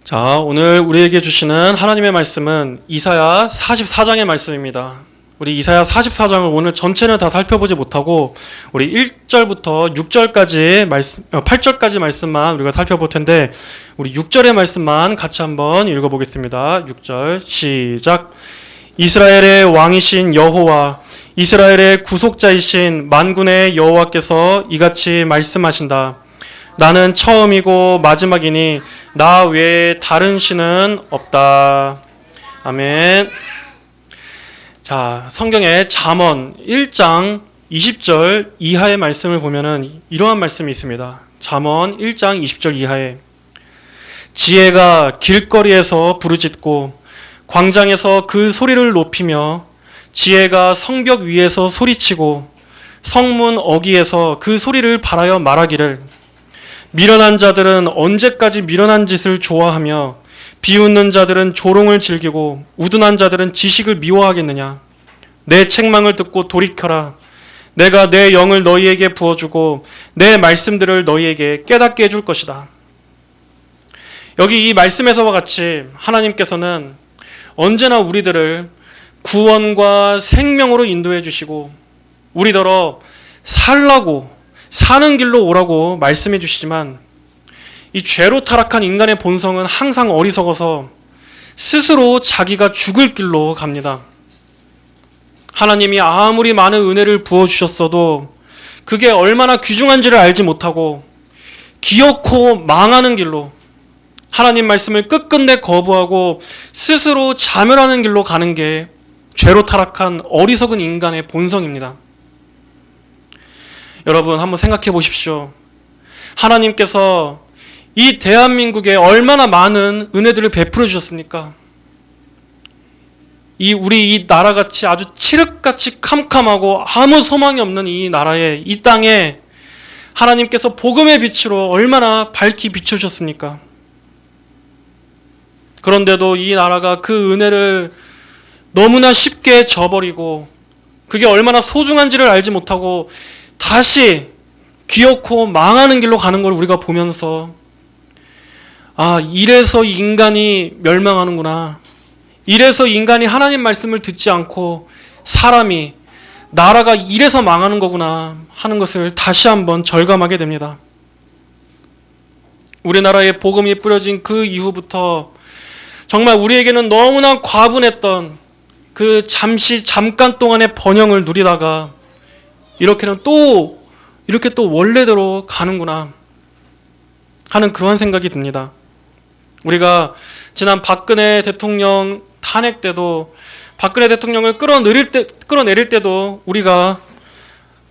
자, 오늘 우리에게 주시는 하나님의 말씀은 이사야 44장의 말씀입니다. 우리 이사야 44장을 오늘 전체는 다 살펴보지 못하고 우리 1절부터 6절까지 말씀, 8절까지 말씀만 우리가 살펴볼 텐데 우리 6절의 말씀만 같이 한번 읽어보겠습니다. 6절 시작. 이스라엘의 왕이신 여호와, 이스라엘의 구속자이신 만군의 여호와께서 이같이 말씀하신다. 나는 처음이고 마지막이니 나 외에 다른 신은 없다. 아멘. 자, 성경의 잠언 1장 20절 이하의 말씀을 보면은 이러한 말씀이 있습니다. 잠언 1장 20절 이하에 지혜가 길거리에서 부르짖고 광장에서 그 소리를 높이며 지혜가 성벽 위에서 소리치고 성문 어귀에서 그 소리를 발하여 말하기를 미련한 자들은 언제까지 미련한 짓을 좋아하며 비웃는 자들은 조롱을 즐기고 우둔한 자들은 지식을 미워하겠느냐. 내 책망을 듣고 돌이켜라. 내가 내 영을 너희에게 부어주고 내 말씀들을 너희에게 깨닫게 해줄 것이다. 여기 이 말씀에서와 같이 하나님께서는 언제나 우리들을 구원과 생명으로 인도해 주시고 우리더러 살라고 사는 길로 오라고 말씀해 주시지만 이 죄로 타락한 인간의 본성은 항상 어리석어서 스스로 자기가 죽을 길로 갑니다. 하나님이 아무리 많은 은혜를 부어주셨어도 그게 얼마나 귀중한지를 알지 못하고 기어코 망하는 길로 하나님 말씀을 끝끝내 거부하고 스스로 자멸하는 길로 가는 게 죄로 타락한 어리석은 인간의 본성입니다. 여러분 한번 생각해 보십시오. 하나님께서 이 대한민국에 얼마나 많은 은혜들을 베풀어 주셨습니까? 우리 이 나라같이 아주 칠흑같이 캄캄하고 아무 소망이 없는 이 나라에, 이 땅에 하나님께서 복음의 빛으로 얼마나 밝히 비춰주셨습니까? 그런데도 이 나라가 그 은혜를 너무나 쉽게 저버리고 그게 얼마나 소중한지를 알지 못하고 다시 기어코 망하는 길로 가는 걸 우리가 보면서 이래서 인간이 멸망하는구나. 이래서 인간이 하나님 말씀을 듣지 않고 사람이, 나라가 이래서 망하는 거구나 하는 것을 다시 한번 절감하게 됩니다. 우리나라에 복음이 뿌려진 그 이후부터 정말 우리에게는 너무나 과분했던 그 잠깐 동안의 번영을 누리다가 이렇게 또 원래대로 가는구나 하는 그러한 생각이 듭니다. 우리가 지난 박근혜 대통령 탄핵 때도 박근혜 대통령을 끌어내릴 때도 우리가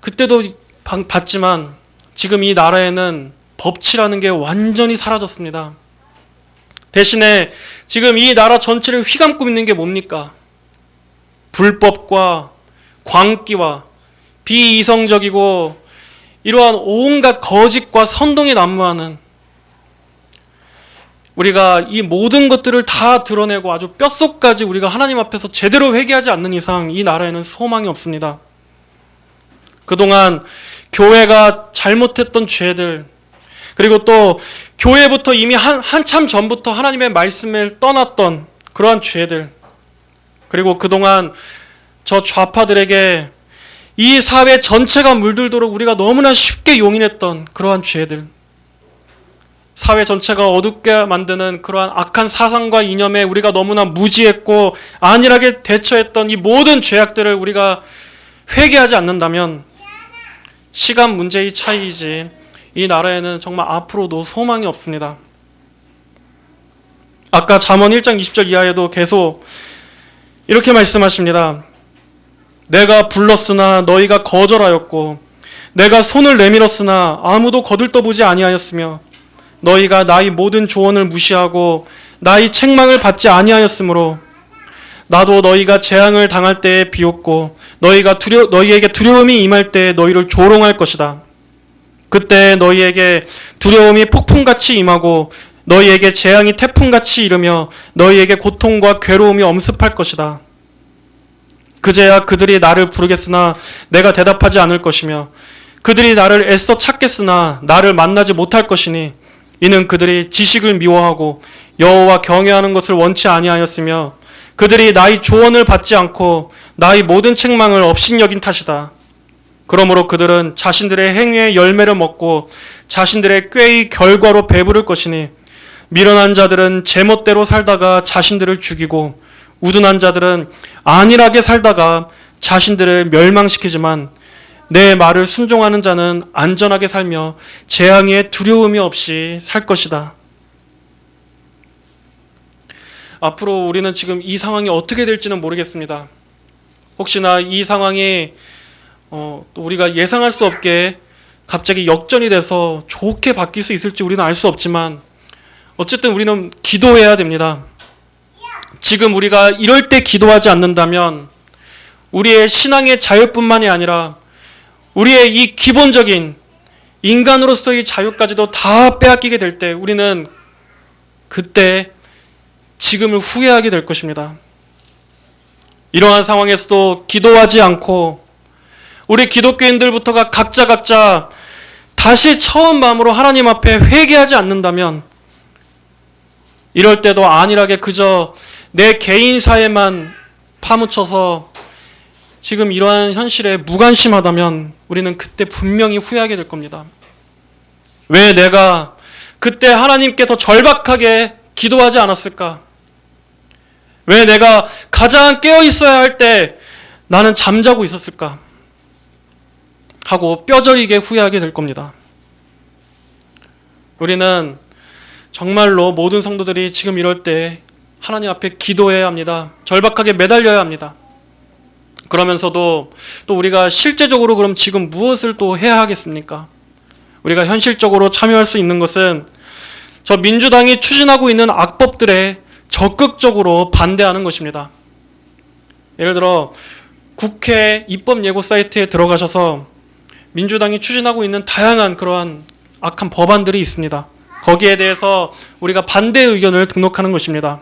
그때도 봤지만 지금 이 나라에는 법치라는 게 완전히 사라졌습니다. 대신에 지금 이 나라 전체를 휘감고 있는 게 뭡니까? 불법과 광기와 비이성적이고 이러한 온갖 거짓과 선동이 난무하는, 우리가 이 모든 것들을 다 드러내고 아주 뼛속까지 우리가 하나님 앞에서 제대로 회개하지 않는 이상 이 나라에는 소망이 없습니다. 그동안 교회가 잘못했던 죄들, 그리고 또 교회부터 이미 한참 전부터 하나님의 말씀을 떠났던 그러한 죄들, 그리고 그동안 저 좌파들에게 이 사회 전체가 물들도록 우리가 너무나 쉽게 용인했던 그러한 죄들, 사회 전체가 어둡게 만드는 그러한 악한 사상과 이념에 우리가 너무나 무지했고 안일하게 대처했던 이 모든 죄악들을 우리가 회개하지 않는다면 시간 문제의 차이이지 이 나라에는 정말 앞으로도 소망이 없습니다. 아까 잠언 1장 20절 이하에도 계속 이렇게 말씀하십니다. 내가 불렀으나 너희가 거절하였고 내가 손을 내밀었으나 아무도 거들떠보지 아니하였으며 너희가 나의 모든 조언을 무시하고 나의 책망을 받지 아니하였으므로 나도 너희가 재앙을 당할 때에 비웃고 너희에게 두려움이 임할 때에 너희를 조롱할 것이다. 그때 너희에게 두려움이 폭풍같이 임하고 너희에게 재앙이 태풍같이 이르며 너희에게 고통과 괴로움이 엄습할 것이다. 그제야 그들이 나를 부르겠으나 내가 대답하지 않을 것이며 그들이 나를 애써 찾겠으나 나를 만나지 못할 것이니 이는 그들이 지식을 미워하고 여호와 경외하는 것을 원치 아니하였으며 그들이 나의 조언을 받지 않고 나의 모든 책망을 업신여긴 탓이다. 그러므로 그들은 자신들의 행위의 열매를 먹고 자신들의 꾀의 결과로 배부를 것이니 미련한 자들은 제멋대로 살다가 자신들을 죽이고 우둔한 자들은 안일하게 살다가 자신들을 멸망시키지만 내 말을 순종하는 자는 안전하게 살며 재앙에 두려움이 없이 살 것이다. 앞으로 우리는 지금 이 상황이 어떻게 될지는 모르겠습니다. 혹시나 이 상황이 또 우리가 예상할 수 없게 갑자기 역전이 돼서 좋게 바뀔 수 있을지 우리는 알 수 없지만 어쨌든 우리는 기도해야 됩니다. 지금 우리가 이럴 때 기도하지 않는다면 우리의 신앙의 자유뿐만이 아니라 우리의 이 기본적인 인간으로서의 자유까지도 다 빼앗기게 될 때 우리는 그때 지금을 후회하게 될 것입니다. 이러한 상황에서도 기도하지 않고 우리 기독교인들부터가 각자 다시 처음 마음으로 하나님 앞에 회개하지 않는다면 이럴 때도 안일하게 그저 내 개인사에만 파묻혀서 지금 이러한 현실에 무관심하다면 우리는 그때 분명히 후회하게 될 겁니다. 왜 내가 그때 하나님께 더 절박하게 기도하지 않았을까? 왜 내가 가장 깨어 있어야 할 때 나는 잠자고 있었을까? 하고 뼈저리게 후회하게 될 겁니다. 우리는 정말로 모든 성도들이 지금 이럴 때 하나님 앞에 기도해야 합니다. 절박하게 매달려야 합니다. 그러면서도 또 우리가 실제적으로 그럼 지금 무엇을 또 해야 하겠습니까? 우리가 현실적으로 참여할 수 있는 것은 저 민주당이 추진하고 있는 악법들에 적극적으로 반대하는 것입니다. 예를 들어 국회 입법예고 사이트에 들어가셔서 민주당이 추진하고 있는 다양한 그러한 악한 법안들이 있습니다. 거기에 대해서 우리가 반대 의견을 등록하는 것입니다.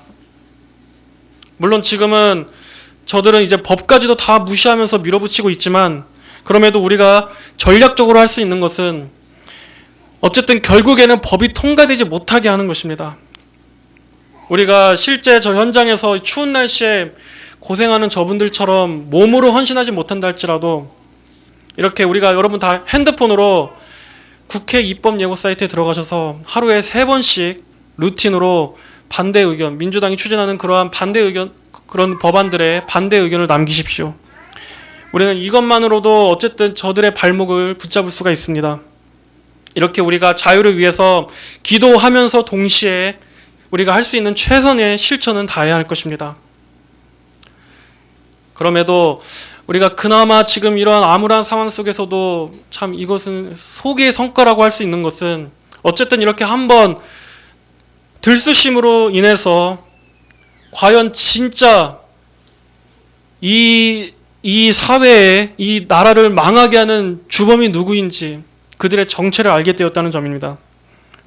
물론 지금은 저들은 이제 법까지도 다 무시하면서 밀어붙이고 있지만 그럼에도 우리가 전략적으로 할 수 있는 것은 어쨌든 결국에는 법이 통과되지 못하게 하는 것입니다. 우리가 실제 저 현장에서 추운 날씨에 고생하는 저분들처럼 몸으로 헌신하지 못한다 할지라도 이렇게 우리가 여러분 다 핸드폰으로 국회 입법예고 사이트에 들어가셔서 하루에 3번씩 루틴으로 반대 의견, 민주당이 추진하는 그러한 반대 의견, 그런 법안들의 반대 의견을 남기십시오. 우리는 이것만으로도 어쨌든 저들의 발목을 붙잡을 수가 있습니다. 이렇게 우리가 자유를 위해서 기도하면서 동시에 우리가 할 수 있는 최선의 실천은 다해야 할 것입니다. 그럼에도 우리가 그나마 지금 이러한 암울한 상황 속에서도 참 이것은 속의 성과라고 할 수 있는 것은 어쨌든 이렇게 한번 들쑤심으로 인해서 과연 진짜 이 사회에 이 나라를 망하게 하는 주범이 누구인지 그들의 정체를 알게 되었다는 점입니다.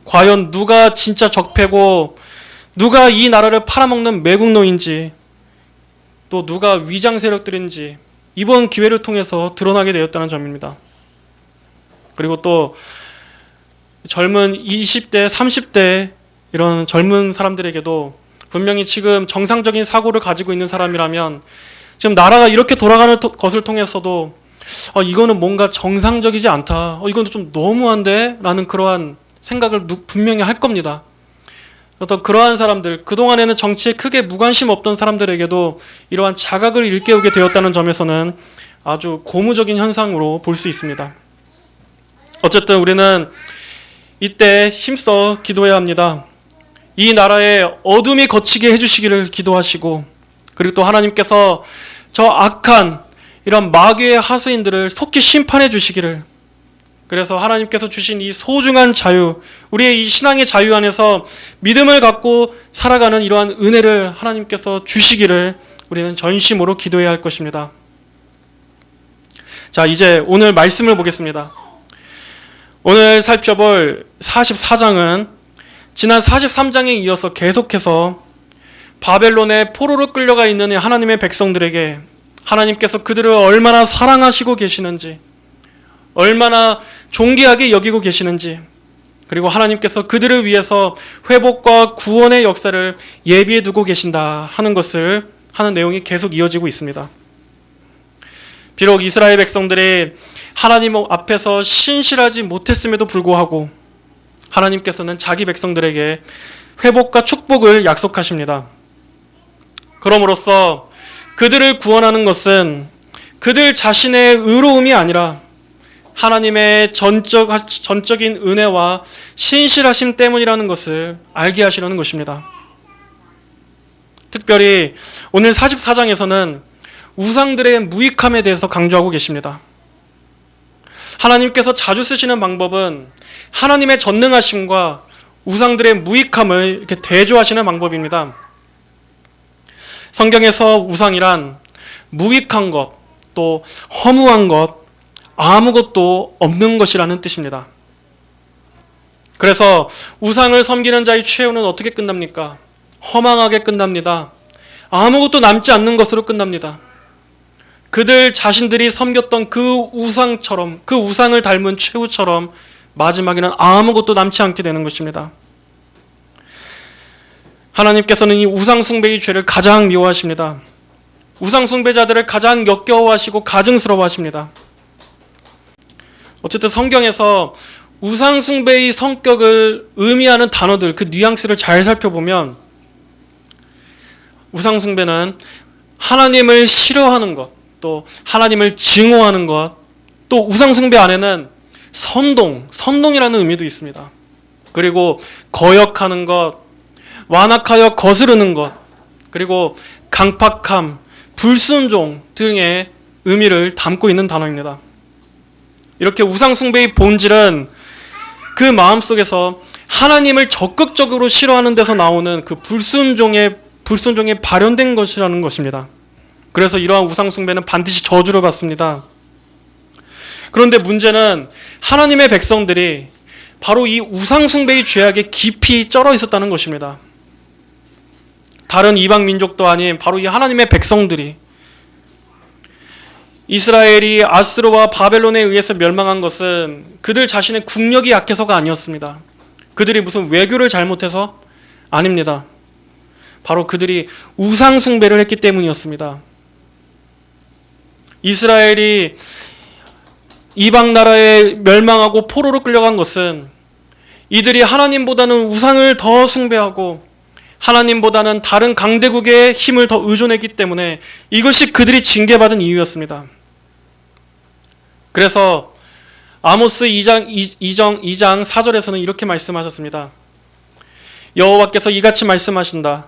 과연 누가 진짜 적폐고 누가 이 나라를 팔아먹는 매국노인지 또 누가 위장 세력들인지 이번 기회를 통해서 드러나게 되었다는 점입니다. 그리고 또 젊은 20대, 30대 이런 젊은 사람들에게도 분명히 지금 정상적인 사고를 가지고 있는 사람이라면 지금 나라가 이렇게 돌아가는 것을 통해서도 이거는 뭔가 정상적이지 않다. 이건 좀 너무한데? 라는 그러한 생각을 분명히 할 겁니다. 어떤 그러한 사람들, 그동안에는 정치에 크게 무관심 없던 사람들에게도 이러한 자각을 일깨우게 되었다는 점에서는 아주 고무적인 현상으로 볼 수 있습니다. 어쨌든 우리는 이때 힘써 기도해야 합니다. 이 나라에 어둠이 거치게 해주시기를 기도하시고 그리고 또 하나님께서 저 악한 이런 마귀의 하수인들을 속히 심판해 주시기를 그래서 하나님께서 주신 이 소중한 자유, 우리의 이 신앙의 자유 안에서 믿음을 갖고 살아가는 이러한 은혜를 하나님께서 주시기를 우리는 전심으로 기도해야 할 것입니다. 자, 이제 오늘 말씀을 보겠습니다. 오늘 살펴볼 44장은 지난 43장에 이어서 계속해서 바벨론의 포로로 끌려가 있는 하나님의 백성들에게 하나님께서 그들을 얼마나 사랑하시고 계시는지 얼마나 존귀하게 여기고 계시는지 그리고 하나님께서 그들을 위해서 회복과 구원의 역사를 예비해 두고 계신다 하는 내용이 계속 이어지고 있습니다. 비록 이스라엘 백성들이 하나님 앞에서 신실하지 못했음에도 불구하고 하나님께서는 자기 백성들에게 회복과 축복을 약속하십니다. 그럼으로써 그들을 구원하는 것은 그들 자신의 의로움이 아니라 하나님의 전적인 은혜와 신실하심 때문이라는 것을 알게 하시려는 것입니다. 특별히 오늘 44장에서는 우상들의 무익함에 대해서 강조하고 계십니다. 하나님께서 자주 쓰시는 방법은 하나님의 전능하심과 우상들의 무익함을 이렇게 대조하시는 방법입니다. 성경에서 우상이란 무익한 것, 또 허무한 것, 아무것도 없는 것이라는 뜻입니다. 그래서 우상을 섬기는 자의 최후는 어떻게 끝납니까? 허망하게 끝납니다. 아무것도 남지 않는 것으로 끝납니다. 그들 자신들이 섬겼던 그 우상처럼, 그 우상을 닮은 최후처럼 마지막에는 아무것도 남지 않게 되는 것입니다. 하나님께서는 이 우상숭배의 죄를 가장 미워하십니다. 우상숭배자들을 가장 역겨워하시고 가증스러워하십니다. 어쨌든 성경에서 우상숭배의 성격을 의미하는 단어들, 그 뉘앙스를 잘 살펴보면 우상숭배는 하나님을 싫어하는 것, 또 하나님을 증오하는 것, 또 우상숭배 안에는 선동이라는 의미도 있습니다. 그리고 거역하는 것, 완악하여 거스르는 것, 그리고 강팍함, 불순종 등의 의미를 담고 있는 단어입니다. 이렇게 우상숭배의 본질은 그 마음속에서 하나님을 적극적으로 싫어하는 데서 나오는 그 불순종에 발현된 것이라는 것입니다. 그래서 이러한 우상숭배는 반드시 저주를 받습니다. 그런데 문제는 하나님의 백성들이 바로 이 우상숭배의 죄악에 깊이 쩔어 있었다는 것입니다. 다른 이방 민족도 아닌 바로 이 하나님의 백성들이, 이스라엘이 아스르와 바벨론에 의해서 멸망한 것은 그들 자신의 국력이 약해서가 아니었습니다. 그들이 무슨 외교를 잘못해서? 아닙니다. 바로 그들이 우상숭배를 했기 때문이었습니다. 이스라엘이 이방 나라에 멸망하고 포로로 끌려간 것은 이들이 하나님보다는 우상을 더 숭배하고 하나님보다는 다른 강대국의 힘을 더 의존했기 때문에 이것이 그들이 징계받은 이유였습니다. 그래서 아모스 2장 4절에서는 이렇게 말씀하셨습니다. 여호와께서 이같이 말씀하신다.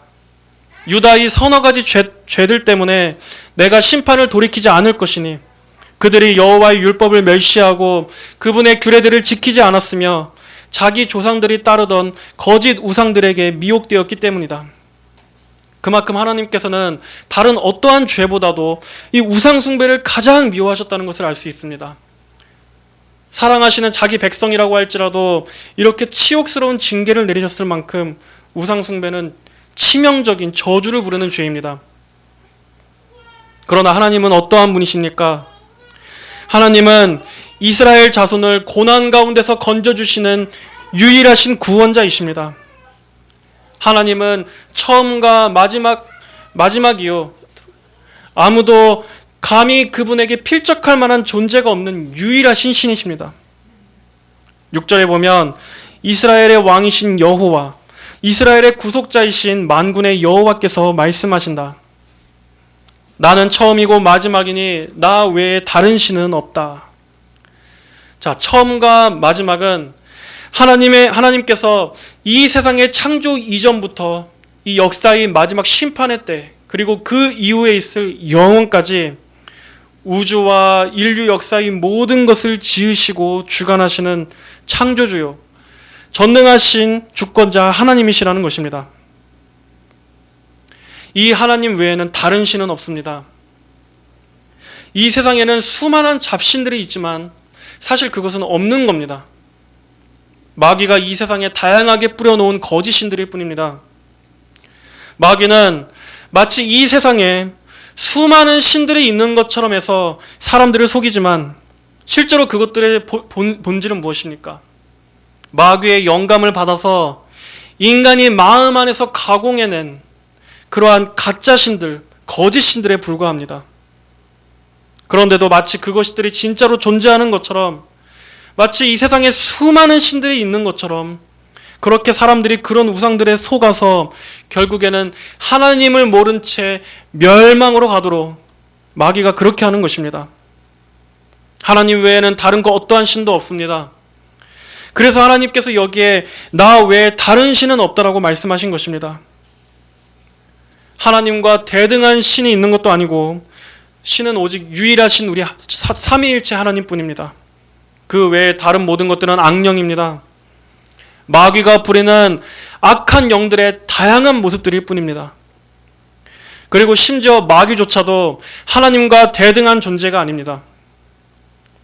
유다의 서너 가지 죄들 때문에 내가 심판을 돌이키지 않을 것이니 그들이 여호와의 율법을 멸시하고 그분의 규례들을 지키지 않았으며 자기 조상들이 따르던 거짓 우상들에게 미혹되었기 때문이다. 그만큼 하나님께서는 다른 어떠한 죄보다도 이 우상숭배를 가장 미워하셨다는 것을 알 수 있습니다. 사랑하시는 자기 백성이라고 할지라도 이렇게 치욕스러운 징계를 내리셨을 만큼 우상숭배는 치명적인 저주를 부르는 죄입니다. 그러나 하나님은 어떠한 분이십니까? 하나님은 이스라엘 자손을 고난 가운데서 건져주시는 유일하신 구원자이십니다. 하나님은 처음과 마지막이요. 아무도 감히 그분에게 필적할 만한 존재가 없는 유일하신 신이십니다. 6절에 보면 이스라엘의 왕이신 여호와, 이스라엘의 구속자이신 만군의 여호와께서 말씀하신다. 나는 처음이고 마지막이니 나 외에 다른 신은 없다. 자, 처음과 마지막은 하나님께서 이 세상의 창조 이전부터 이 역사의 마지막 심판의 때, 그리고 그 이후에 있을 영원까지 우주와 인류 역사의 모든 것을 지으시고 주관하시는 창조주요, 전능하신 주권자 하나님이시라는 것입니다. 이 하나님 외에는 다른 신은 없습니다. 이 세상에는 수많은 잡신들이 있지만 사실 그것은 없는 겁니다. 마귀가 이 세상에 다양하게 뿌려놓은 거짓 신들일 뿐입니다. 마귀는 마치 이 세상에 수많은 신들이 있는 것처럼 해서 사람들을 속이지만 실제로 그것들의 본질은 무엇입니까? 마귀의 영감을 받아서 인간이 마음 안에서 가공해낸 그러한 가짜신들, 거짓신들에 불과합니다. 그런데도 마치 그것들이 진짜로 존재하는 것처럼, 마치 이 세상에 수많은 신들이 있는 것처럼 그렇게 사람들이 그런 우상들에 속아서 결국에는 하나님을 모른 채 멸망으로 가도록 마귀가 그렇게 하는 것입니다. 하나님 외에는 다른 거 어떠한 신도 없습니다. 그래서 하나님께서 여기에 나 외에 다른 신은 없다라고 말씀하신 것입니다. 하나님과 대등한 신이 있는 것도 아니고 신은 오직 유일하신 우리 삼위일체 하나님뿐입니다. 그 외에 다른 모든 것들은 악령입니다. 마귀가 부리는 악한 영들의 다양한 모습들일 뿐입니다. 그리고 심지어 마귀조차도 하나님과 대등한 존재가 아닙니다.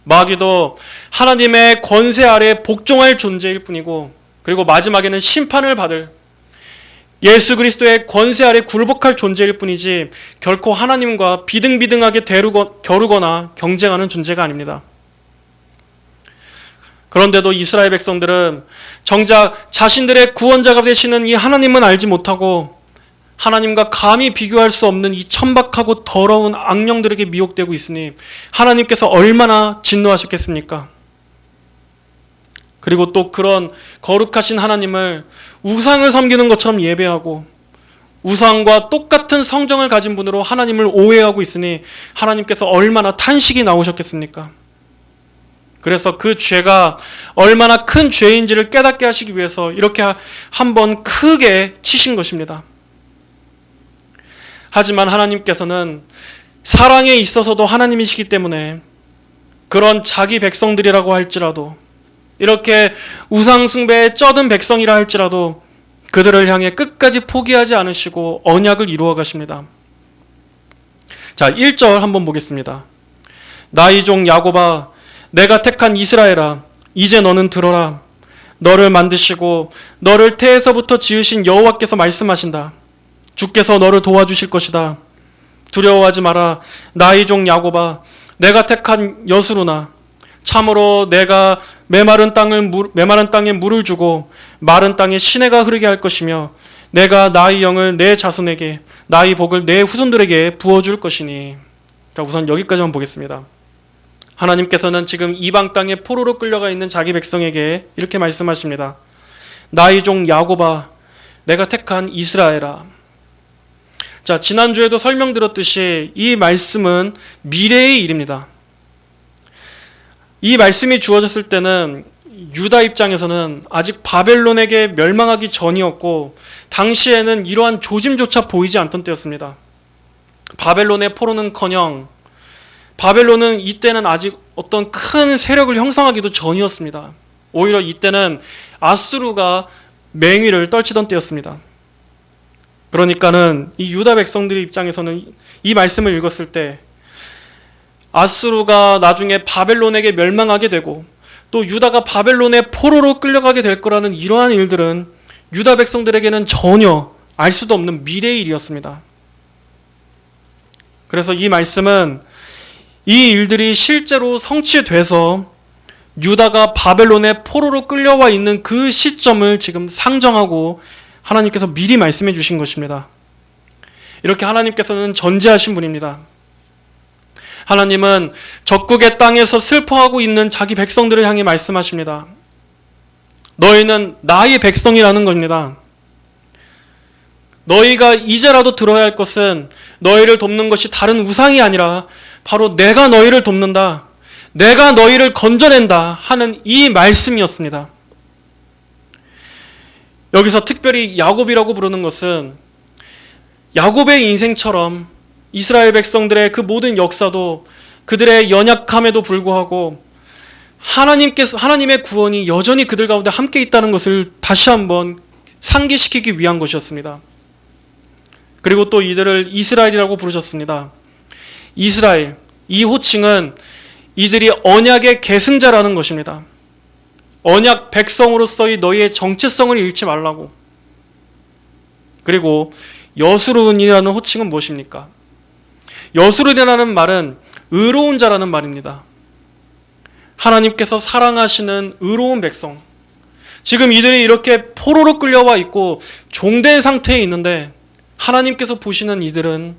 마귀도 하나님의 권세 아래 복종할 존재일 뿐이고, 그리고 마지막에는 심판을 받을 예수 그리스도의 권세 아래 굴복할 존재일 뿐이지 결코 하나님과 비등비등하게 겨루거나 경쟁하는 존재가 아닙니다. 그런데도 이스라엘 백성들은 정작 자신들의 구원자가 되시는 이 하나님은 알지 못하고 하나님과 감히 비교할 수 없는 이 천박하고 더러운 악령들에게 미혹되고 있으니 하나님께서 얼마나 진노하셨겠습니까? 그리고 또 그런 거룩하신 하나님을 우상을 섬기는 것처럼 예배하고 우상과 똑같은 성정을 가진 분으로 하나님을 오해하고 있으니 하나님께서 얼마나 탄식이 나오셨겠습니까? 그래서 그 죄가 얼마나 큰 죄인지를 깨닫게 하시기 위해서 이렇게 한번 크게 치신 것입니다. 하지만 하나님께서는 사랑에 있어서도 하나님이시기 때문에 그런 자기 백성들이라고 할지라도, 이렇게 우상숭배에 쩌든 백성이라 할지라도 그들을 향해 끝까지 포기하지 않으시고 언약을 이루어 가십니다. 자, 1절 한번 보겠습니다. 나의 종 야곱아, 내가 택한 이스라엘아, 이제 너는 들어라. 너를 만드시고 너를 태에서부터 지으신 여호와께서 말씀하신다. 주께서 너를 도와주실 것이다. 두려워하지 마라. 나의 종 야곱아, 내가 택한 여수루나. 참으로 내가 메마른 땅에 물을 주고 마른 땅에 시내가 흐르게 할 것이며 내가 나의 영을 내 자손에게, 나의 복을 내 후손들에게 부어줄 것이니. 자, 우선 여기까지만 보겠습니다. 하나님께서는 지금 이방 땅에 포로로 끌려가 있는 자기 백성에게 이렇게 말씀하십니다. 나의 종 야곱아, 내가 택한 이스라엘아. 자, 지난주에도 설명드렸듯이 이 말씀은 미래의 일입니다. 이 말씀이 주어졌을 때는 유다 입장에서는 아직 바벨론에게 멸망하기 전이었고 당시에는 이러한 조짐조차 보이지 않던 때였습니다. 바벨론의 포로는커녕 바벨론은 이때는 아직 어떤 큰 세력을 형성하기도 전이었습니다. 오히려 이때는 아수르가 맹위를 떨치던 때였습니다. 그러니까는 이 유다 백성들의 입장에서는 이 말씀을 읽었을 때 아수르가 나중에 바벨론에게 멸망하게 되고 또 유다가 바벨론의 포로로 끌려가게 될 거라는 이러한 일들은 유다 백성들에게는 전혀 알 수도 없는 미래의 일이었습니다. 그래서 이 말씀은 이 일들이 실제로 성취돼서 유다가 바벨론의 포로로 끌려와 있는 그 시점을 지금 상정하고 하나님께서 미리 말씀해 주신 것입니다. 이렇게 하나님께서는 전지하신 분입니다. 하나님은 적국의 땅에서 슬퍼하고 있는 자기 백성들을 향해 말씀하십니다. 너희는 나의 백성이라는 겁니다. 너희가 이제라도 들어야 할 것은 너희를 돕는 것이 다른 우상이 아니라 바로 내가 너희를 돕는다. 내가 너희를 건져낸다 하는 이 말씀이었습니다. 여기서 특별히 야곱이라고 부르는 것은 야곱의 인생처럼 이스라엘 백성들의 그 모든 역사도 그들의 연약함에도 불구하고 하나님의 구원이 여전히 그들 가운데 함께 있다는 것을 다시 한번 상기시키기 위한 것이었습니다. 그리고 또 이들을 이스라엘이라고 부르셨습니다. 이스라엘, 이 호칭은 이들이 언약의 계승자라는 것입니다. 언약 백성으로서의 너희의 정체성을 잃지 말라고. 그리고 여수룬이라는 호칭은 무엇입니까? 여수룬이라는 말은 의로운 자라는 말입니다. 하나님께서 사랑하시는 의로운 백성, 지금 이들이 이렇게 포로로 끌려와 있고 종된 상태에 있는데 하나님께서 보시는 이들은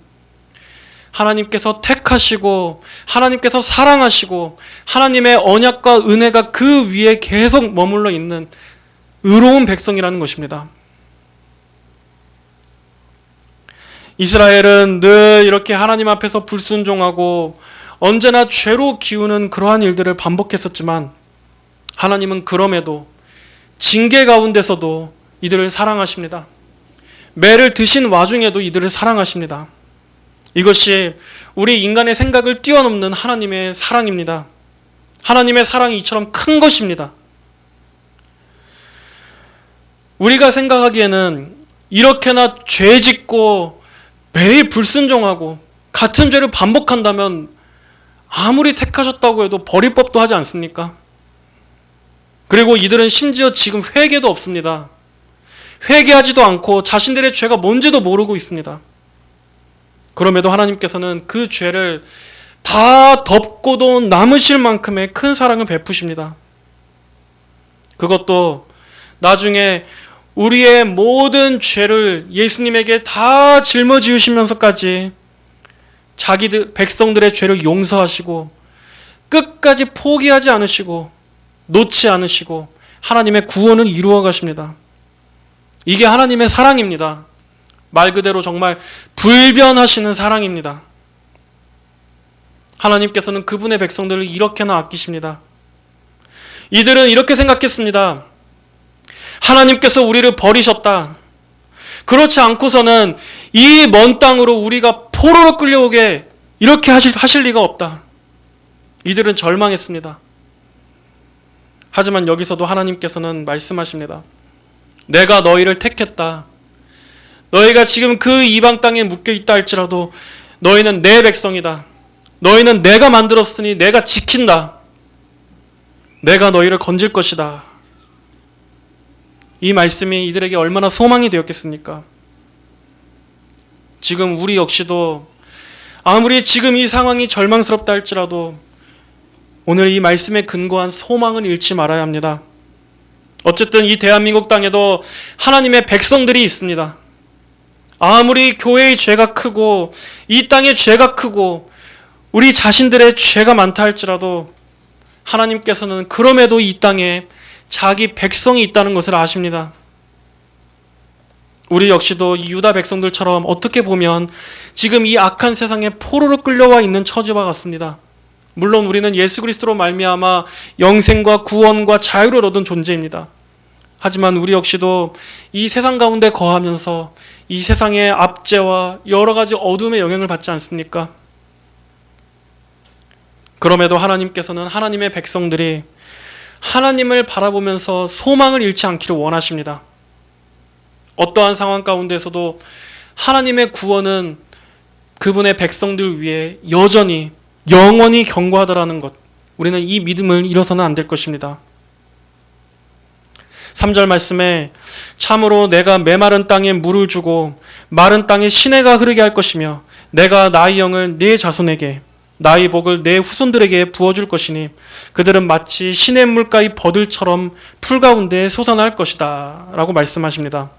하나님께서 택하시고 하나님께서 사랑하시고 하나님의 언약과 은혜가 그 위에 계속 머물러 있는 의로운 백성이라는 것입니다. 이스라엘은 늘 이렇게 하나님 앞에서 불순종하고 언제나 죄로 기우는 그러한 일들을 반복했었지만 하나님은 그럼에도 징계 가운데서도 이들을 사랑하십니다. 매를 드신 와중에도 이들을 사랑하십니다. 이것이 우리 인간의 생각을 뛰어넘는 하나님의 사랑입니다. 하나님의 사랑이 이처럼 큰 것입니다. 우리가 생각하기에는 이렇게나 죄 짓고 매일 불순종하고 같은 죄를 반복한다면 아무리 택하셨다고 해도 버릴 법도 하지 않습니까? 그리고 이들은 심지어 지금 회개도 없습니다. 회개하지도 않고 자신들의 죄가 뭔지도 모르고 있습니다. 그럼에도 하나님께서는 그 죄를 다 덮고도 남으실 만큼의 큰 사랑을 베푸십니다. 그것도 나중에 우리의 모든 죄를 예수님에게 다 짊어지우시면서까지 자기들 백성들의 죄를 용서하시고 끝까지 포기하지 않으시고 놓지 않으시고 하나님의 구원을 이루어 가십니다. 이게 하나님의 사랑입니다. 말 그대로 정말 불변하시는 사랑입니다. 하나님께서는 그분의 백성들을 이렇게나 아끼십니다. 이들은 이렇게 생각했습니다. 하나님께서 우리를 버리셨다. 그렇지 않고서는 이 먼 땅으로 우리가 포로로 끌려오게 이렇게 하실 리가 없다. 이들은 절망했습니다. 하지만 여기서도 하나님께서는 말씀하십니다. 내가 너희를 택했다. 너희가 지금 그 이방 땅에 묶여 있다 할지라도 너희는 내 백성이다. 너희는 내가 만들었으니 내가 지킨다. 내가 너희를 건질 것이다. 이 말씀이 이들에게 얼마나 소망이 되었겠습니까? 지금 우리 역시도 아무리 지금 이 상황이 절망스럽다 할지라도 오늘 이 말씀에 근거한 소망을 잃지 말아야 합니다. 어쨌든 이 대한민국 땅에도 하나님의 백성들이 있습니다. 아무리 교회의 죄가 크고 이 땅의 죄가 크고 우리 자신들의 죄가 많다 할지라도 하나님께서는 그럼에도 이 땅에 자기 백성이 있다는 것을 아십니다. 우리 역시도 이 유다 백성들처럼 어떻게 보면 지금 이 악한 세상에 포로로 끌려와 있는 처지와 같습니다. 물론 우리는 예수 그리스도로 말미암아 영생과 구원과 자유를 얻은 존재입니다. 하지만 우리 역시도 이 세상 가운데 거하면서 이 세상의 압제와 여러 가지 어둠의 영향을 받지 않습니까? 그럼에도 하나님께서는 하나님의 백성들이 하나님을 바라보면서 소망을 잃지 않기를 원하십니다. 어떠한 상황 가운데서도 하나님의 구원은 그분의 백성들 위해 여전히 영원히 견고하다라는 것, 우리는 이 믿음을 잃어서는 안 될 것입니다. 3절 말씀에 참으로 내가 메마른 땅에 물을 주고 마른 땅에 시내가 흐르게 할 것이며 내가 나의 영을 네 자손에게 나의 복을 내 후손들에게 부어줄 것이니 그들은 마치 시냇물가의 버들처럼 풀 가운데 솟아날 것이다 라고 말씀하십니다.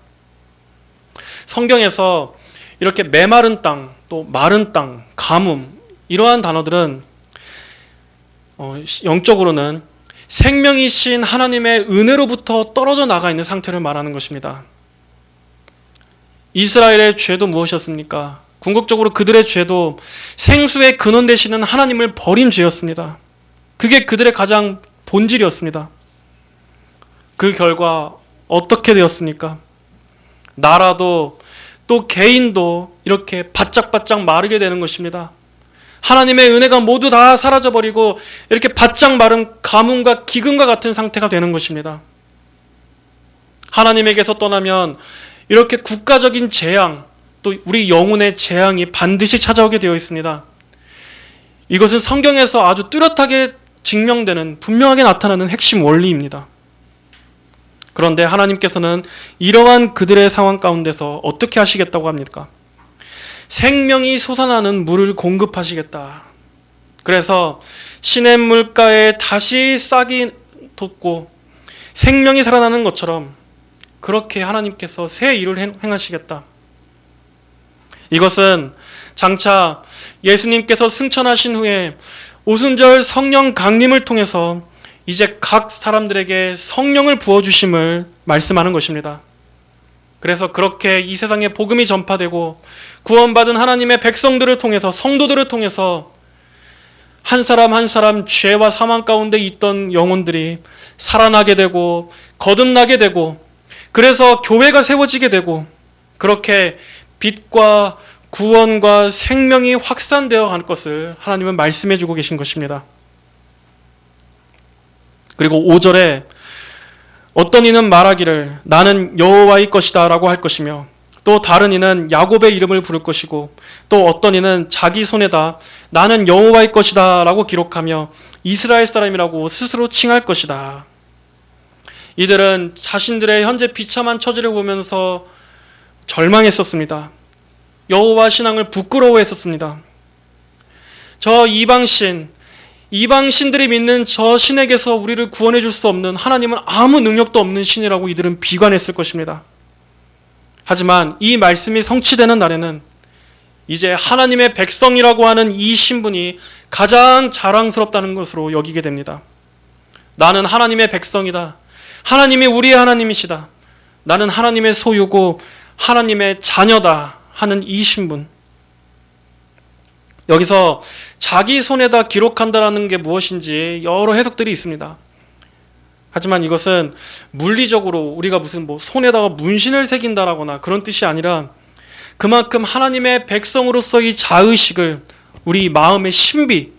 성경에서 이렇게 메마른 땅, 또 마른 땅, 가뭄 이러한 단어들은 영적으로는 생명이신 하나님의 은혜로부터 떨어져 나가 있는 상태를 말하는 것입니다. 이스라엘의 죄도 무엇이었습니까? 궁극적으로 그들의 죄도 생수의 근원 되시는 하나님을 버린 죄였습니다. 그게 그들의 가장 본질이었습니다. 그 결과 어떻게 되었습니까? 나라도 또 개인도 이렇게 바짝바짝 마르게 되는 것입니다. 하나님의 은혜가 모두 다 사라져버리고 이렇게 바짝 마른 가뭄과 기근과 같은 상태가 되는 것입니다. 하나님에게서 떠나면 이렇게 국가적인 재앙, 또 우리 영혼의 재앙이 반드시 찾아오게 되어 있습니다. 이것은 성경에서 아주 뚜렷하게 증명되는, 분명하게 나타나는 핵심 원리입니다. 그런데 하나님께서는 이러한 그들의 상황 가운데서 어떻게 하시겠다고 합니까? 생명이 솟아나는 물을 공급하시겠다. 그래서 시냇물가에 다시 싹이 돋고 생명이 살아나는 것처럼 그렇게 하나님께서 새 일을 행하시겠다. 이것은 장차 예수님께서 승천하신 후에 오순절 성령 강림을 통해서 이제 각 사람들에게 성령을 부어주심을 말씀하는 것입니다. 그래서 그렇게 이 세상에 복음이 전파되고 구원받은 하나님의 백성들을 통해서, 성도들을 통해서 한 사람 한 사람 죄와 사망 가운데 있던 영혼들이 살아나게 되고 거듭나게 되고, 그래서 교회가 세워지게 되고, 그렇게 빛과 구원과 생명이 확산되어 갈 것을 하나님은 말씀해 주고 계신 것입니다. 그리고 5절에 어떤 이는 말하기를 나는 여호와의 것이다 라고 할 것이며, 또 다른 이는 야곱의 이름을 부를 것이고, 또 어떤 이는 자기 손에다 나는 여호와의 것이다 라고 기록하며 이스라엘 사람이라고 스스로 칭할 것이다. 이들은 자신들의 현재 비참한 처지를 보면서 절망했었습니다. 여호와 신앙을 부끄러워했었습니다. 저 이방신들이 믿는 저 신에게서 우리를 구원해 줄 수 없는, 하나님은 아무 능력도 없는 신이라고 이들은 비관했을 것입니다. 하지만 이 말씀이 성취되는 날에는 이제 하나님의 백성이라고 하는 이 신분이 가장 자랑스럽다는 것으로 여기게 됩니다. 나는 하나님의 백성이다. 하나님이 우리의 하나님이시다. 나는 하나님의 소유고 하나님의 자녀다 하는 이 신분. 여기서 자기 손에다 기록한다라는 게 무엇인지 여러 해석들이 있습니다. 하지만 이것은 물리적으로 우리가 무슨 손에다가 문신을 새긴다라거나 그런 뜻이 아니라, 그만큼 하나님의 백성으로서의 자의식을 우리 마음의 신비,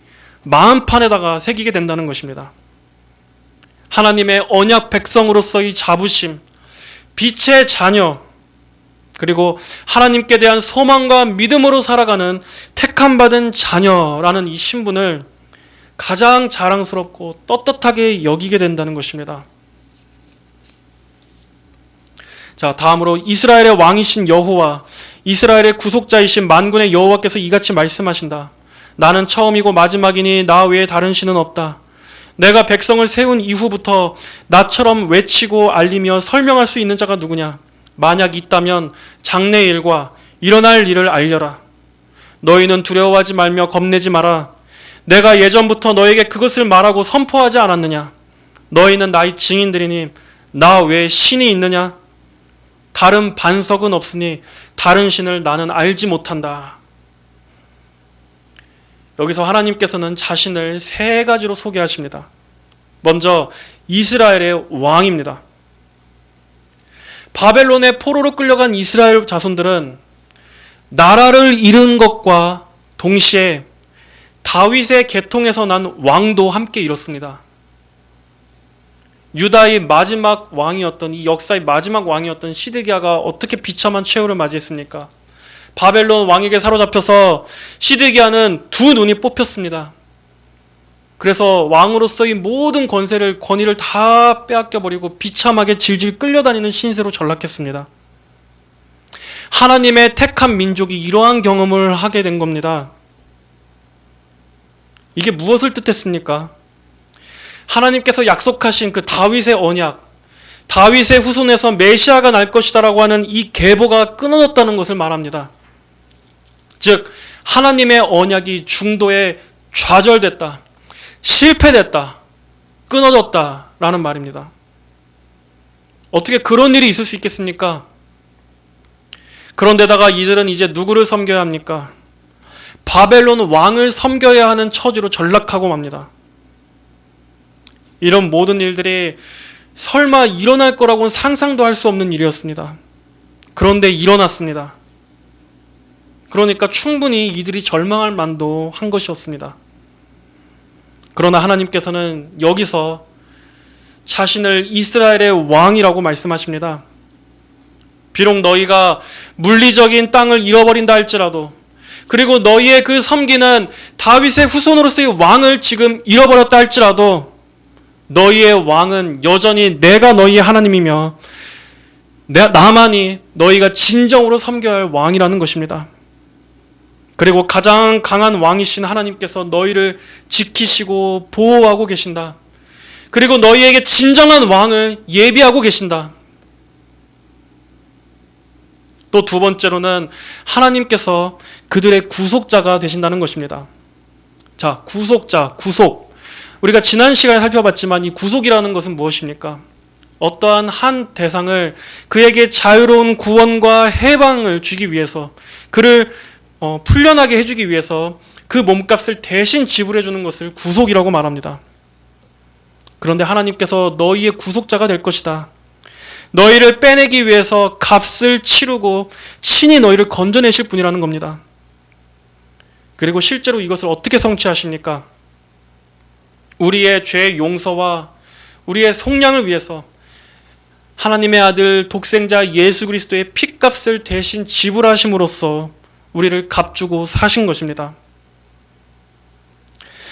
마음판에다가 새기게 된다는 것입니다. 하나님의 언약 백성으로서의 자부심, 빛의 자녀, 그리고 하나님께 대한 소망과 믿음으로 살아가는 택함받은 자녀라는 이 신분을 가장 자랑스럽고 떳떳하게 여기게 된다는 것입니다. 자, 다음으로 이스라엘의 왕이신 여호와, 이스라엘의 구속자이신 만군의 여호와께서 이같이 말씀하신다. 나는 처음이고 마지막이니 나 외에 다른 신은 없다. 내가 백성을 세운 이후부터 나처럼 외치고 알리며 설명할 수 있는 자가 누구냐? 만약 있다면 장래 일과 일어날 일을 알려라. 너희는 두려워하지 말며 겁내지 마라. 내가 예전부터 너에게 그것을 말하고 선포하지 않았느냐? 너희는 나의 증인들이니 나 외에 신이 있느냐? 다른 반석은 없으니 다른 신을 나는 알지 못한다. 여기서 하나님께서는 자신을 세 가지로 소개하십니다. 먼저 이스라엘의 왕입니다. 바벨론의 포로로 끌려간 이스라엘 자손들은 나라를 잃은 것과 동시에 다윗의 계통에서 난 왕도 함께 잃었습니다. 유다의 마지막 왕이었던, 이 역사의 마지막 왕이었던 시드기야가 어떻게 비참한 최후를 맞이했습니까? 바벨론 왕에게 사로잡혀서 시드기야는 두 눈이 뽑혔습니다. 그래서 왕으로서의 모든 권위를 다 빼앗겨버리고 비참하게 질질 끌려다니는 신세로 전락했습니다. 하나님의 택한 민족이 이러한 경험을 하게 된 겁니다. 이게 무엇을 뜻했습니까? 하나님께서 약속하신 그 다윗의 언약, 다윗의 후손에서 메시아가 날 것이다라고 하는 이 계보가 끊어졌다는 것을 말합니다. 즉 하나님의 언약이 중도에 좌절됐다, 실패됐다, 끊어졌다라는 말입니다. 어떻게 그런 일이 있을 수 있겠습니까? 그런데다가 이들은 이제 누구를 섬겨야 합니까? 바벨론 왕을 섬겨야 하는 처지로 전락하고 맙니다. 이런 모든 일들이 설마 일어날 거라고는 상상도 할 수 없는 일이었습니다. 그런데 일어났습니다. 그러니까 충분히 이들이 절망할 만도 한 것이었습니다. 그러나 하나님께서는 여기서 자신을 이스라엘의 왕이라고 말씀하십니다. 비록 너희가 물리적인 땅을 잃어버린다 할지라도, 그리고 너희의 그 섬기는 다윗의 후손으로서의 왕을 지금 잃어버렸다 할지라도 너희의 왕은 여전히 내가 너희의 하나님이며 나만이 너희가 진정으로 섬겨야 할 왕이라는 것입니다. 그리고 가장 강한 왕이신 하나님께서 너희를 지키시고 보호하고 계신다. 그리고 너희에게 진정한 왕을 예비하고 계신다. 또 두 번째로는 하나님께서 그들의 구속자가 되신다는 것입니다. 자, 구속자, 구속. 우리가 지난 시간에 살펴봤지만 이 구속이라는 것은 무엇입니까? 어떠한 한 대상을 그에게 자유로운 구원과 해방을 주기 위해서, 그를 풀려나게 해주기 위해서 그 몸값을 대신 지불해 주는 것을 구속이라고 말합니다. 그런데 하나님께서 너희의 구속자가 될 것이다. 너희를 빼내기 위해서 값을 치르고 친히 너희를 건져내실 분이라는 겁니다. 그리고 실제로 이것을 어떻게 성취하십니까? 우리의 죄 용서와 우리의 속량을 위해서 하나님의 아들 독생자 예수 그리스도의 피값을 대신 지불하심으로써 우리를 값주고 사신 것입니다.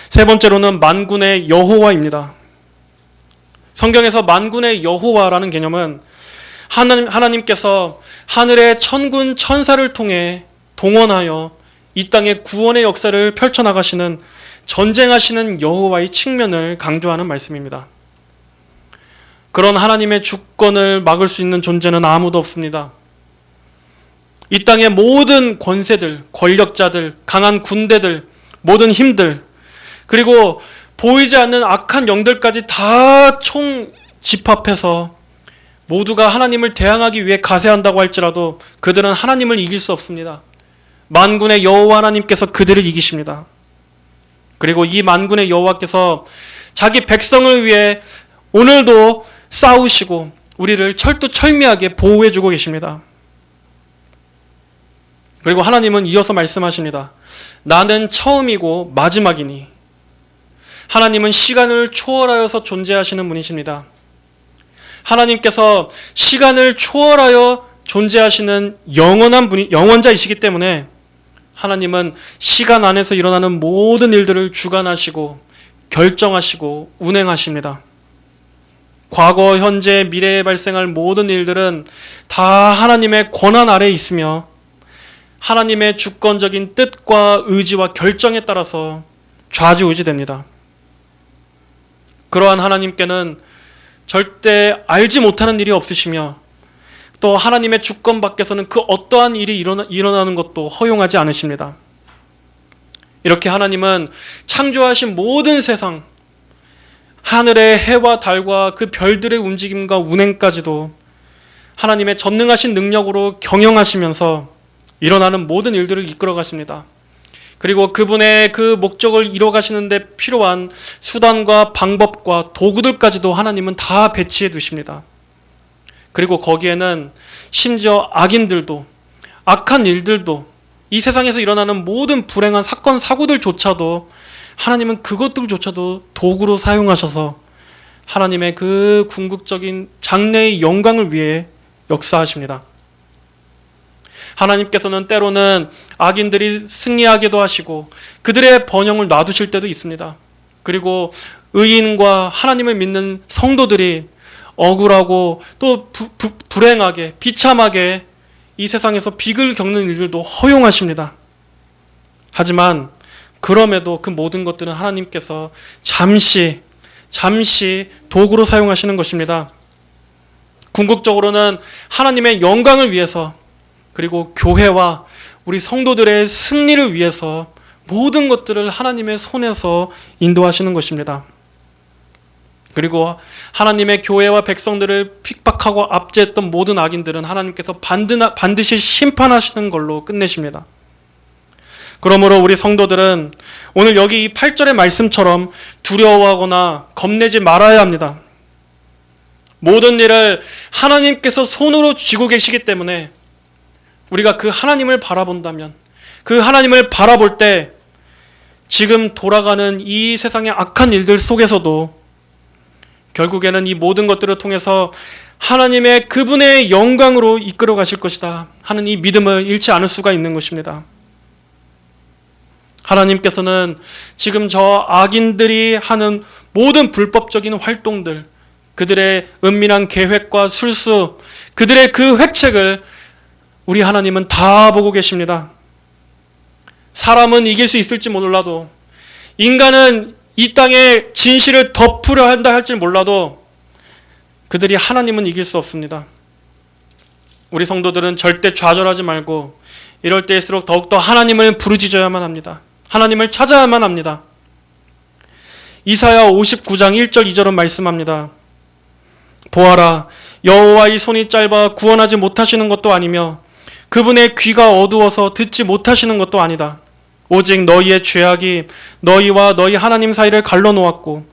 세 번째로는 만군의 여호와입니다. 성경에서 만군의 여호와라는 개념은 하나님께서 하늘의 천군 천사를 통해 동원하여 이 땅의 구원의 역사를 펼쳐나가시는 전쟁하시는 여호와의 측면을 강조하는 말씀입니다. 그런 하나님의 주권을 막을 수 있는 존재는 아무도 없습니다. 이 땅의 모든 권세들, 권력자들, 강한 군대들, 모든 힘들, 그리고 보이지 않는 악한 영들까지 다 총 집합해서 모두가 하나님을 대항하기 위해 가세한다고 할지라도 그들은 하나님을 이길 수 없습니다. 만군의 여호와 하나님께서 그들을 이기십니다. 그리고 이 만군의 여호와께서 자기 백성을 위해 오늘도 싸우시고 우리를 철두철미하게 보호해주고 계십니다. 그리고 하나님은 이어서 말씀하십니다. 나는 처음이고 마지막이니. 하나님은 시간을 초월하여서 존재하시는 분이십니다. 하나님께서 시간을 초월하여 존재하시는 영원한 분이, 영원자이시기 때문에 하나님은 시간 안에서 일어나는 모든 일들을 주관하시고 결정하시고 운행하십니다. 과거, 현재, 미래에 발생할 모든 일들은 다 하나님의 권한 아래에 있으며 하나님의 주권적인 뜻과 의지와 결정에 따라서 좌지우지됩니다. 그러한 하나님께는 절대 알지 못하는 일이 없으시며 또 하나님의 주권 밖에서는 그 어떠한 일이 일어나는 것도 허용하지 않으십니다. 이렇게 하나님은 창조하신 모든 세상, 하늘의 해와 달과 그 별들의 움직임과 운행까지도 하나님의 전능하신 능력으로 경영하시면서 일어나는 모든 일들을 이끌어 가십니다. 그리고 그분의 그 목적을 이뤄가시는 데 필요한 수단과 방법과 도구들까지도 하나님은 다 배치해 두십니다. 그리고 거기에는 심지어 악인들도, 악한 일들도, 이 세상에서 일어나는 모든 불행한 사건, 사고들조차도 하나님은 그것들조차도 도구로 사용하셔서 하나님의 그 궁극적인 장래의 영광을 위해 역사하십니다. 하나님께서는 때로는 악인들이 승리하기도 하시고 그들의 번영을 놔두실 때도 있습니다. 그리고 의인과 하나님을 믿는 성도들이 억울하고 또 불행하게 비참하게 이 세상에서 비극을 겪는 일들도 허용하십니다. 하지만 그럼에도 그 모든 것들은 하나님께서 잠시 도구로 사용하시는 것입니다. 궁극적으로는 하나님의 영광을 위해서 그리고 교회와 우리 성도들의 승리를 위해서 모든 것들을 하나님의 손에서 인도하시는 것입니다. 그리고 하나님의 교회와 백성들을 핍박하고 압제했던 모든 악인들은 하나님께서 반드시 심판하시는 걸로 끝내십니다. 그러므로 우리 성도들은 오늘 여기 이 8절의 말씀처럼 두려워하거나 겁내지 말아야 합니다. 모든 일을 하나님께서 손으로 쥐고 계시기 때문에 우리가 그 하나님을 바라본다면, 그 하나님을 바라볼 때 지금 돌아가는 이 세상의 악한 일들 속에서도 결국에는 이 모든 것들을 통해서 하나님의 그분의 영광으로 이끌어 가실 것이다 하는 이 믿음을 잃지 않을 수가 있는 것입니다. 하나님께서는 지금 저 악인들이 하는 모든 불법적인 활동들, 그들의 은밀한 계획과 술수, 그들의 그 획책을 우리 하나님은 다 보고 계십니다. 사람은 이길 수 있을지 몰라도, 인간은 이 땅의 진실을 덮으려 한다 할지 몰라도 그들이 하나님은 이길 수 없습니다. 우리 성도들은 절대 좌절하지 말고 이럴 때일수록 더욱더 하나님을 부르짖어야만 합니다. 하나님을 찾아야만 합니다. 이사야 59장 1절 2절은 말씀합니다. 보아라, 여호와의 손이 짧아 구원하지 못하시는 것도 아니며 그분의 귀가 어두워서 듣지 못하시는 것도 아니다. 오직 너희의 죄악이 너희와 너희 하나님 사이를 갈라놓았고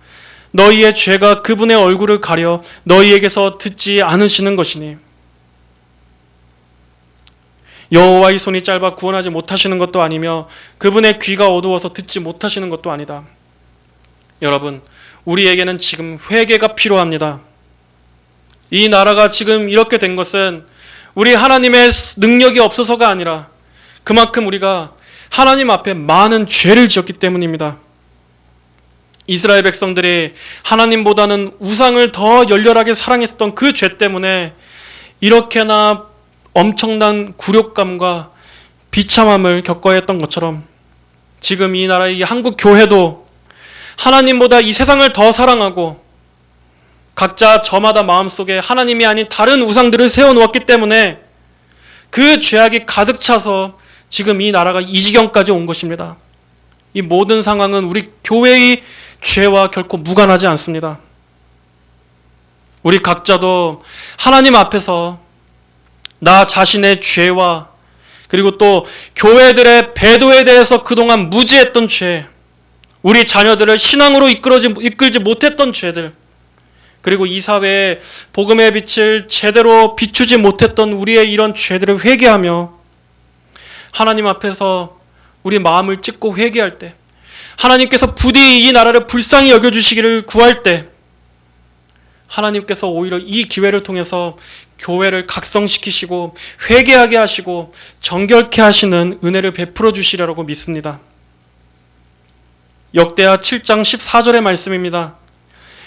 너희의 죄가 그분의 얼굴을 가려 너희에게서 듣지 않으시는 것이니. 여호와의 손이 짧아 구원하지 못하시는 것도 아니며 그분의 귀가 어두워서 듣지 못하시는 것도 아니다. 여러분, 우리에게는 지금 회개가 필요합니다. 이 나라가 지금 이렇게 된 것은 우리 하나님의 능력이 없어서가 아니라 그만큼 우리가 하나님 앞에 많은 죄를 지었기 때문입니다. 이스라엘 백성들이 하나님보다는 우상을 더 열렬하게 사랑했던 그 죄 때문에 이렇게나 엄청난 굴욕감과 비참함을 겪어야 했던 것처럼 지금 이 나라의 한국 교회도 하나님보다 이 세상을 더 사랑하고 각자 저마다 마음속에 하나님이 아닌 다른 우상들을 세워놓았기 때문에 그 죄악이 가득 차서 지금 이 나라가 이 지경까지 온 것입니다. 이 모든 상황은 우리 교회의 죄와 결코 무관하지 않습니다. 우리 각자도 하나님 앞에서 나 자신의 죄와 그리고 또 교회들의 배도에 대해서 그동안 무지했던 죄, 우리 자녀들을 신앙으로 이끌지 못했던 죄들, 그리고 이 사회에 복음의 빛을 제대로 비추지 못했던 우리의 이런 죄들을 회개하며 하나님 앞에서 우리 마음을 찢고 회개할 때, 하나님께서 부디 이 나라를 불쌍히 여겨주시기를 구할 때 하나님께서 오히려 이 기회를 통해서 교회를 각성시키시고 회개하게 하시고 정결케 하시는 은혜를 베풀어 주시리라고 믿습니다. 역대하 7장 14절의 말씀입니다.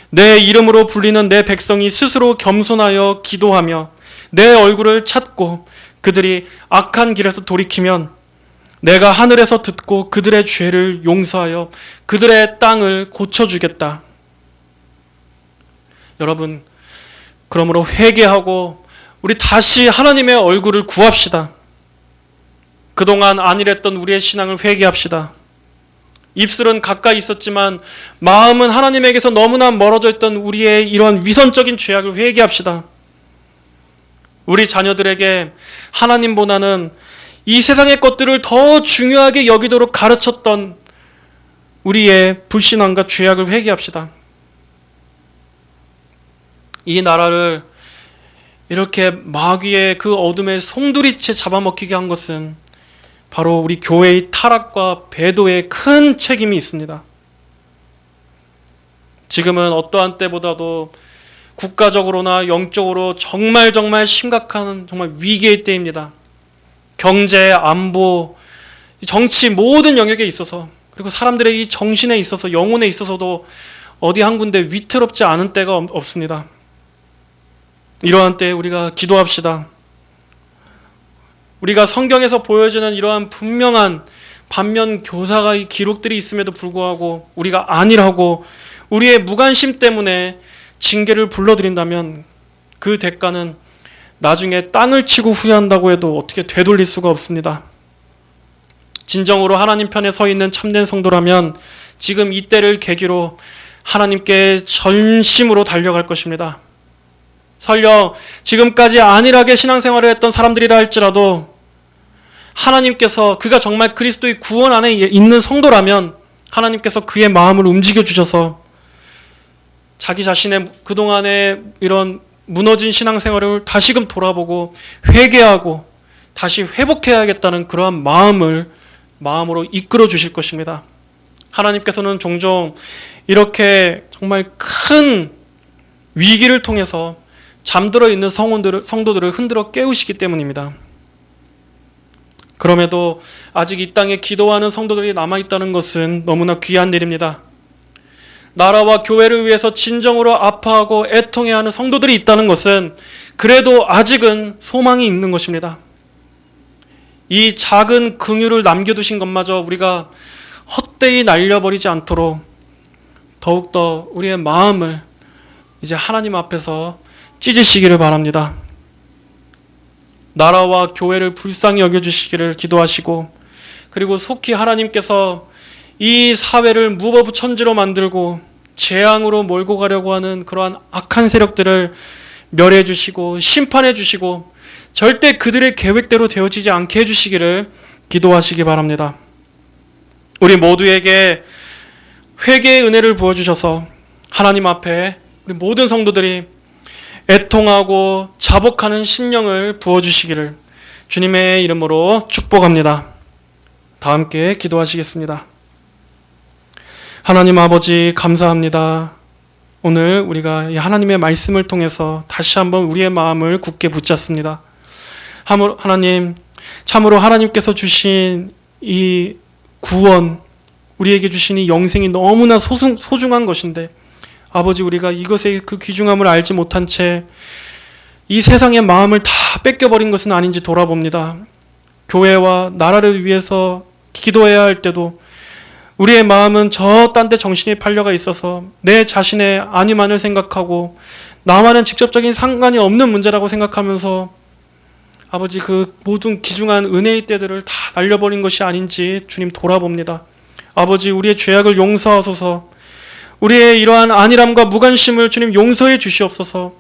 내 이름으로 불리는 내 백성이 스스로 겸손하여 기도하며 내 얼굴을 찾고 그들이 악한 길에서 돌이키면 내가 하늘에서 듣고 그들의 죄를 용서하여 그들의 땅을 고쳐주겠다. 여러분, 그러므로 회개하고 우리 다시 하나님의 얼굴을 구합시다. 그동안 안일했던 우리의 신앙을 회개합시다. 입술은 가까이 있었지만 마음은 하나님에게서 너무나 멀어져 있던 우리의 이런 위선적인 죄악을 회개합시다. 우리 자녀들에게 하나님보다는 이 세상의 것들을 더 중요하게 여기도록 가르쳤던 우리의 불신앙과 죄악을 회개합시다. 이 나라를 이렇게 마귀의 그 어둠의 송두리째 잡아먹히게 한 것은 바로 우리 교회의 타락과 배도에 큰 책임이 있습니다. 지금은 어떠한 때보다도 국가적으로나 영적으로 정말 심각한 정말 위기의 때입니다. 경제, 안보, 정치 모든 영역에 있어서, 그리고 사람들의 이 정신에 있어서, 영혼에 있어서도 어디 한 군데 위태롭지 않은 때가 없습니다. 이러한 때에 우리가 기도합시다. 우리가 성경에서 보여주는 이러한 분명한 반면 교사의 기록들이 있음에도 불구하고 우리가 안일하고 우리의 무관심 때문에 징계를 불러들인다면 그 대가는 나중에 땅을 치고 후회한다고 해도 어떻게 되돌릴 수가 없습니다. 진정으로 하나님 편에 서 있는 참된 성도라면 지금 이 때를 계기로 하나님께 전심으로 달려갈 것입니다. 설령 지금까지 안일하게 신앙생활을 했던 사람들이라 할지라도 하나님께서 그가 정말 그리스도의 구원 안에 있는 성도라면 하나님께서 그의 마음을 움직여 주셔서 자기 자신의 그동안의 이런 무너진 신앙생활을 다시금 돌아보고 회개하고 다시 회복해야겠다는 그러한 마음으로 이끌어 주실 것입니다. 하나님께서는 종종 이렇게 정말 큰 위기를 통해서 잠들어 있는 성도들을 흔들어 깨우시기 때문입니다. 그럼에도 아직 이 땅에 기도하는 성도들이 남아있다는 것은 너무나 귀한 일입니다. 나라와 교회를 위해서 진정으로 아파하고 애통해야 하는 성도들이 있다는 것은 그래도 아직은 소망이 있는 것입니다. 이 작은 긍휼을 남겨두신 것마저 우리가 헛되이 날려버리지 않도록 더욱더 우리의 마음을 이제 하나님 앞에서 찢으시기를 바랍니다. 나라와 교회를 불쌍히 여겨주시기를 기도하시고, 그리고 속히 하나님께서 이 사회를 무법천지로 만들고 재앙으로 몰고 가려고 하는 그러한 악한 세력들을 멸해 주시고 심판해 주시고 절대 그들의 계획대로 되어지지 않게 해주시기를 기도하시기 바랍니다. 우리 모두에게 회개의 은혜를 부어주셔서 하나님 앞에 우리 모든 성도들이 애통하고 자복하는 심령을 부어주시기를 주님의 이름으로 축복합니다. 다 함께 기도하시겠습니다. 하나님 아버지 감사합니다. 오늘 우리가 이 하나님의 말씀을 통해서 다시 한번 우리의 마음을 굳게 붙잡습니다. 하나님, 참으로 하나님께서 주신 이 구원, 우리에게 주신 이 영생이 너무나 소중한 것인데, 아버지, 우리가 이것의 그 귀중함을 알지 못한 채 이 세상의 마음을 다 뺏겨버린 것은 아닌지 돌아봅니다. 교회와 나라를 위해서 기도해야 할 때도 우리의 마음은 저 딴 데 정신이 팔려가 있어서 내 자신의 안위만을 생각하고 나와는 직접적인 상관이 없는 문제라고 생각하면서 아버지, 그 모든 귀중한 은혜의 때들을 다 날려버린 것이 아닌지 주님 돌아봅니다. 아버지, 우리의 죄악을 용서하소서. 우리의 이러한 안일함과 무관심을 주님 용서해 주시옵소서.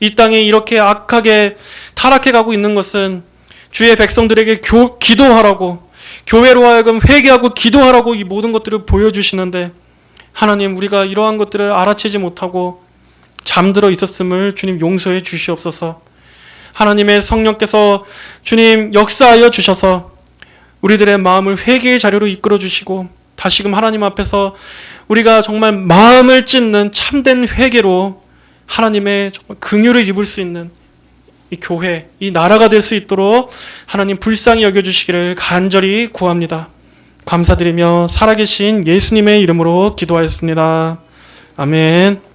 이 땅에 이렇게 악하게 타락해 가고 있는 것은 주의 백성들에게 기도하라고, 교회로 하여금 회개하고 기도하라고 이 모든 것들을 보여주시는데, 하나님, 우리가 이러한 것들을 알아채지 못하고 잠들어 있었음을 주님 용서해 주시옵소서. 하나님의 성령께서 주님 역사하여 주셔서 우리들의 마음을 회개의 자료로 이끌어 주시고, 다시금 하나님 앞에서 우리가 정말 마음을 찢는 참된 회개로 하나님의 정말 긍휼을 입을 수 있는 이 교회, 이 나라가 될 수 있도록 하나님 불쌍히 여겨주시기를 간절히 구합니다. 감사드리며 살아계신 예수님의 이름으로 기도하였습니다. 아멘.